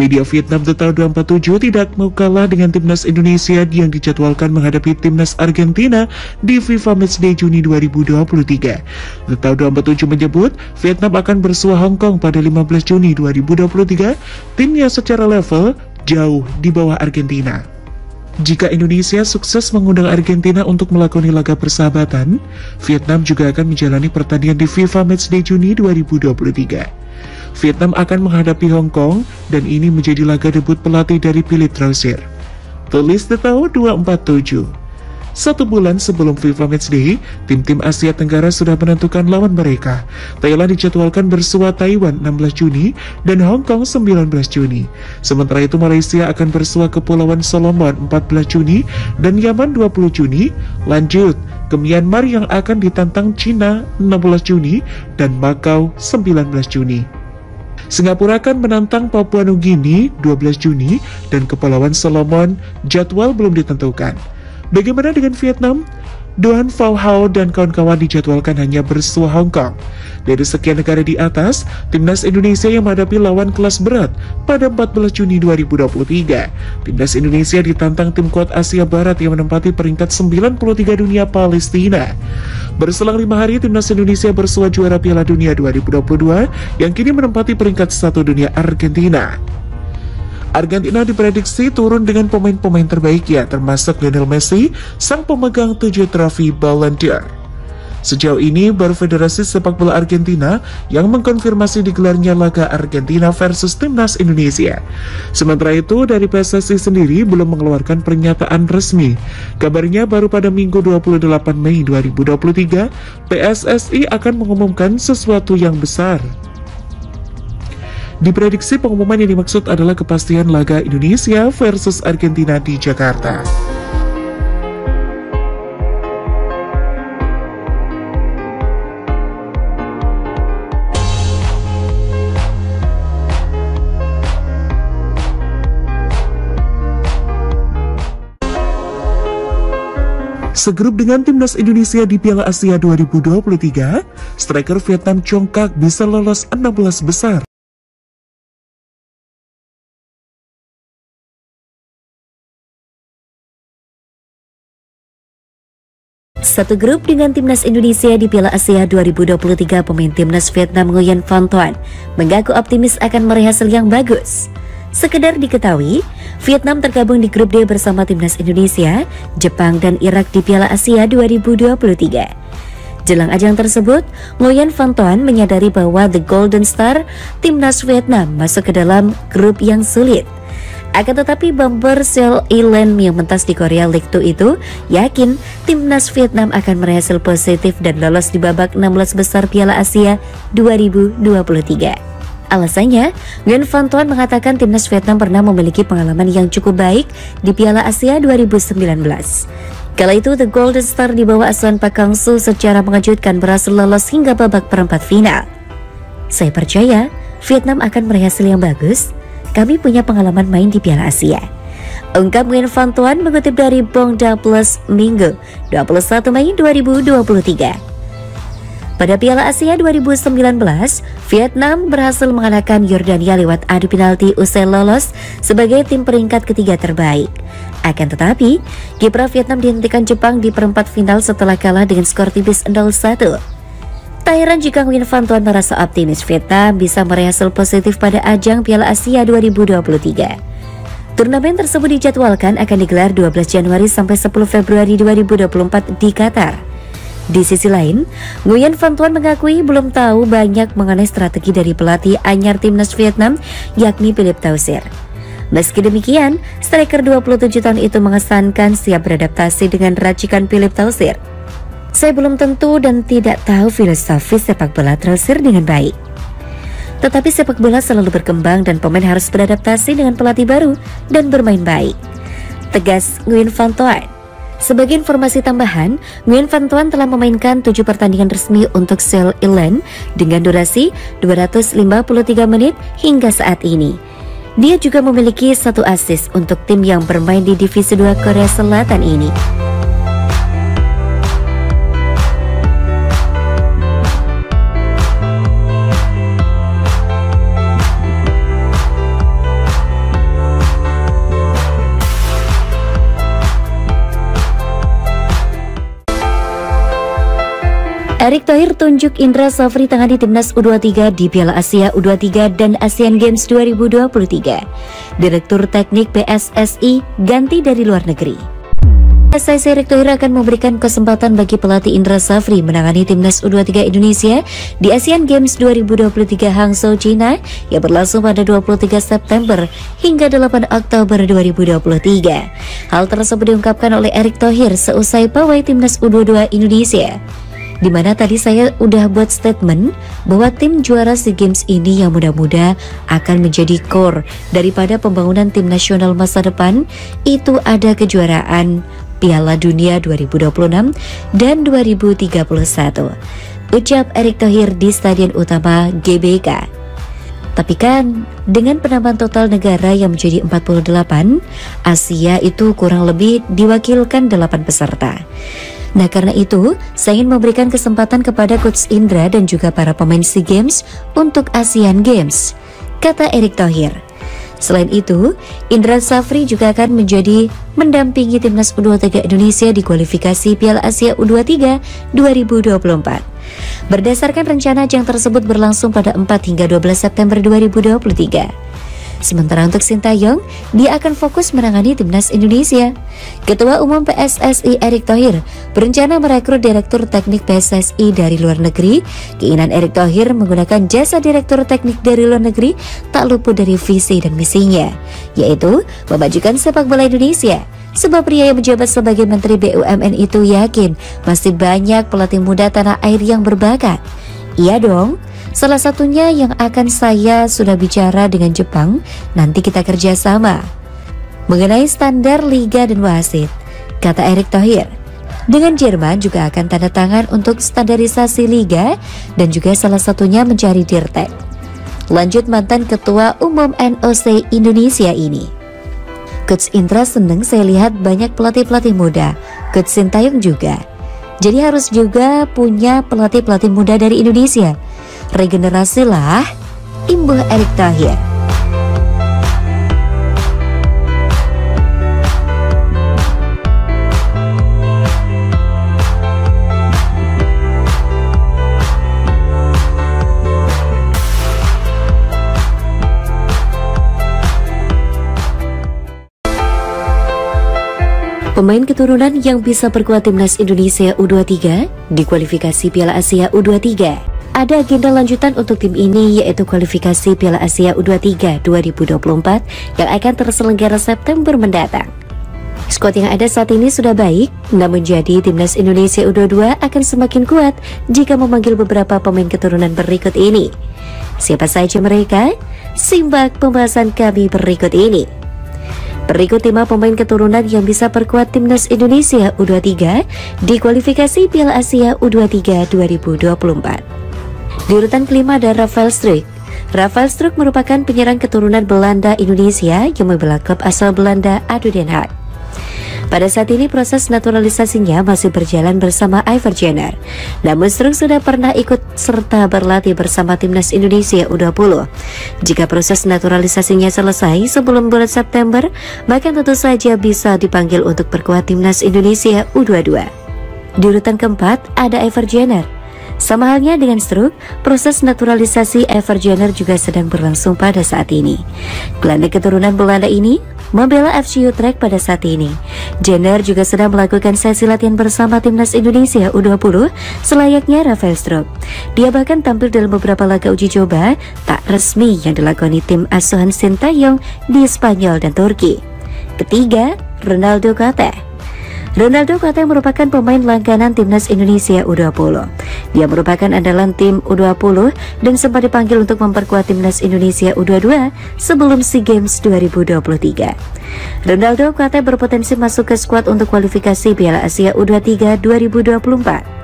Media Vietnam The Tao 247 tidak mau kalah dengan timnas Indonesia yang dijadwalkan menghadapi timnas Argentina di FIFA Matchday Juni 2023. The Tao 247 menyebut Vietnam akan bersua Hong Kong pada 15 Juni 2023, timnya secara level jauh di bawah Argentina. Jika Indonesia sukses mengundang Argentina untuk melakoni laga persahabatan, Vietnam juga akan menjalani pertandingan di FIFA Matchday Juni 2023. Vietnam akan menghadapi Hong Kong dan ini menjadi laga debut pelatih dari Philippe Troussier. Tulis The Tao 247. 1 bulan sebelum FIFA Matchday, tim-tim Asia Tenggara sudah menentukan lawan mereka. Thailand dijadwalkan bersua Taiwan 16 Juni dan Hong Kong 19 Juni. Sementara itu Malaysia akan bersua Kepulauan Solomon 14 Juni dan Yaman 20 Juni. Lanjut ke Myanmar yang akan ditantang Cina 16 Juni dan Macau 19 Juni. Singapura akan menantang Papua Nugini 12 Juni dan Kepulauan Solomon jadwal belum ditentukan. Bagaimana dengan Vietnam? Doan Phu Hao dan kawan-kawan dijadwalkan hanya bersua Hong Kong. Dari sekian negara di atas, timnas Indonesia yang menghadapi lawan kelas berat pada 14 Juni 2023. Timnas Indonesia ditantang tim kuat Asia Barat yang menempati peringkat 93 dunia Palestina. Berselang 5 hari, timnas Indonesia bersua juara Piala Dunia 2022 yang kini menempati peringkat 1 dunia Argentina. Argentina diprediksi turun dengan pemain-pemain terbaiknya, termasuk Lionel Messi, sang pemegang 7 trofi Ballon d'Or. Sejauh ini, baru Federasi Sepak Bola Argentina yang mengkonfirmasi digelarnya laga Argentina versus Timnas Indonesia. Sementara itu, dari PSSI sendiri belum mengeluarkan pernyataan resmi. Kabarnya baru pada Minggu 28 Mei 2023, PSSI akan mengumumkan sesuatu yang besar. Diprediksi pengumuman yang dimaksud adalah kepastian laga Indonesia versus Argentina di Jakarta. Segrup dengan timnas Indonesia di Piala Asia 2023, striker Vietnam Chong Kak bisa lolos 16 besar. Satu grup dengan timnas Indonesia di Piala Asia 2023, pemain timnas Vietnam Nguyen Van Thuan mengaku optimis akan meraih hasil yang bagus. Sekedar diketahui, Vietnam tergabung di grup D bersama timnas Indonesia, Jepang, dan Irak di Piala Asia 2023. Jelang ajang tersebut, Nguyen Van Thuan menyadari bahwa The Golden Star, timnas Vietnam, masuk ke dalam grup yang sulit. Akan tetapi Bomber Seoul Ilhan yang mentas di Korea League 2 itu yakin timnas Vietnam akan meraih hasil positif dan lolos di babak 16 besar Piala Asia 2023. Alasannya, Nguyen Van Thuan mengatakan timnas Vietnam pernah memiliki pengalaman yang cukup baik di Piala Asia 2019. Kala itu The Golden Star di bawah asuhan Park Hang-seo secara mengejutkan berhasil lolos hingga babak perempat final. Saya percaya Vietnam akan meraih hasil yang bagus. Kami punya pengalaman main di Piala Asia, ungkap Nguyen Van Thuan mengutip dari Bongda Plus Minggu 21 Mei 2023. Pada Piala Asia 2019, Vietnam berhasil mengalahkan Yordania lewat adu penalti usai lolos sebagai tim peringkat ketiga terbaik. Akan tetapi, kiprah Vietnam dihentikan Jepang di perempat final setelah kalah dengan skor tipis 0-1. Tak heran jika Nguyen Van Thuan merasa optimis Vietnam bisa meraih hasil positif pada ajang Piala Asia 2023. Turnamen tersebut dijadwalkan akan digelar 12 Januari sampai 10 Februari 2024 di Qatar. Di sisi lain, Nguyen Van Thuan mengakui belum tahu banyak mengenai strategi dari pelatih anyar timnas Vietnam, yakni Philippe Troussier. Meski demikian, striker 27 tahun itu mengesankan siap beradaptasi dengan racikan Philippe Troussier. Saya belum tentu dan tidak tahu filosofi sepak bola Troussier dengan baik. Tetapi sepak bola selalu berkembang dan pemain harus beradaptasi dengan pelatih baru dan bermain baik, tegas Nguyen Van Thuan. Sebagai informasi tambahan, Nguyen Van Thuan telah memainkan 7 pertandingan resmi untuk Seoul Ilhan dengan durasi 253 menit hingga saat ini. Dia juga memiliki 1 assist untuk tim yang bermain di Divisi 2 Korea Selatan ini. Erick Thohir tunjuk Indra Safri tangani timnas U23 di Piala Asia U23 dan Asian Games 2023. Direktur Teknik PSSI ganti dari luar negeri. PSSI Erick Thohir akan memberikan kesempatan bagi pelatih Indra Safri menangani timnas U23 Indonesia di Asian Games 2023 Hangzhou, China yang berlangsung pada 23 September hingga 8 Oktober 2023. Hal tersebut diungkapkan oleh Erick Thohir seusai pawai timnas U22 Indonesia, di mana tadi saya udah buat statement bahwa tim juara SEA Games ini yang muda-muda akan menjadi core daripada pembangunan tim nasional masa depan. Itu ada kejuaraan Piala Dunia 2026 dan 2031, ucap Erick Thohir di Stadion Utama GBK. Tapi kan dengan penambahan total negara yang menjadi 48, Asia itu kurang lebih diwakilkan 8 peserta. Nah, karena itu saya ingin memberikan kesempatan kepada Coach Indra dan juga para pemain SEA Games untuk Asian Games, kata Erick Thohir. Selain itu, Indra Safri juga akan mendampingi timnas U23 Indonesia di kualifikasi Piala Asia U23 2024. Berdasarkan rencana ajang tersebut berlangsung pada 4 hingga 12 September 2023. Sementara untuk Sintayong, dia akan fokus menangani timnas Indonesia. Ketua Umum PSSI Erick Thohir berencana merekrut Direktur Teknik PSSI dari luar negeri. Keinginan Erick Thohir menggunakan jasa Direktur Teknik dari luar negeri tak luput dari visi dan misinya, yaitu memajukan sepak bola Indonesia. Sebab pria yang menjabat sebagai Menteri BUMN itu yakin masih banyak pelatih muda tanah air yang berbakat. Iya dong. Salah satunya yang akan saya sudah bicara dengan Jepang, nanti kita kerjasama mengenai standar liga dan wasit, kata Erick Thohir. Dengan Jerman juga akan tanda tangan untuk standarisasi liga dan juga salah satunya mencari dirtek. Lanjut mantan Ketua Umum NOC Indonesia ini. Coach Indra seneng saya lihat banyak pelatih-pelatih muda, Coach Sintayong juga. Jadi harus juga punya pelatih-pelatih muda dari Indonesia. Regenerasi lah, imbuh Erick Thohir. Pemain keturunan yang bisa perkuat timnas Indonesia U23 di kualifikasi Piala Asia U23. Ada agenda lanjutan untuk tim ini, yaitu kualifikasi Piala Asia U23 2024 yang akan terselenggara September mendatang. Skuad yang ada saat ini sudah baik, namun jadi timnas Indonesia U22 akan semakin kuat jika memanggil beberapa pemain keturunan berikut ini. Siapa saja mereka? Simak pembahasan kami berikut ini. Berikut 5 pemain keturunan yang bisa perkuat timnas Indonesia U23 di kualifikasi Piala Asia U23 2024. Di urutan kelima ada Rafael Struijk. Rafael Struijk merupakan penyerang keturunan Belanda Indonesia yang membela klub asal Belanda ADO Den Haag. Pada saat ini proses naturalisasinya masih berjalan bersama Iver Jenner. Namun Struijk sudah pernah ikut serta berlatih bersama timnas Indonesia U20. Jika proses naturalisasinya selesai sebelum bulan September, maka tentu saja bisa dipanggil untuk perkuat timnas Indonesia U22. Di urutan keempat ada Iver Jenner. Sama halnya dengan Struijk, proses naturalisasi Iver Jenner juga sedang berlangsung pada saat ini. Gelandang keturunan Belanda ini membela FC Utrecht pada saat ini. Jenner juga sedang melakukan sesi latihan bersama timnas Indonesia U20 selayaknya Rafael Struijk. Dia bahkan tampil dalam beberapa laga uji coba tak resmi yang dilakoni tim asuhan Sintayong di Spanyol dan Turki. Ketiga, Ronaldo Kate. Ronaldo Kate merupakan pemain langganan timnas Indonesia U20. Dia merupakan andalan tim U20 dan sempat dipanggil untuk memperkuat timnas Indonesia U22 sebelum SEA Games 2023. Ronaldo Kate berpotensi masuk ke skuad untuk kualifikasi Piala Asia U23 2024.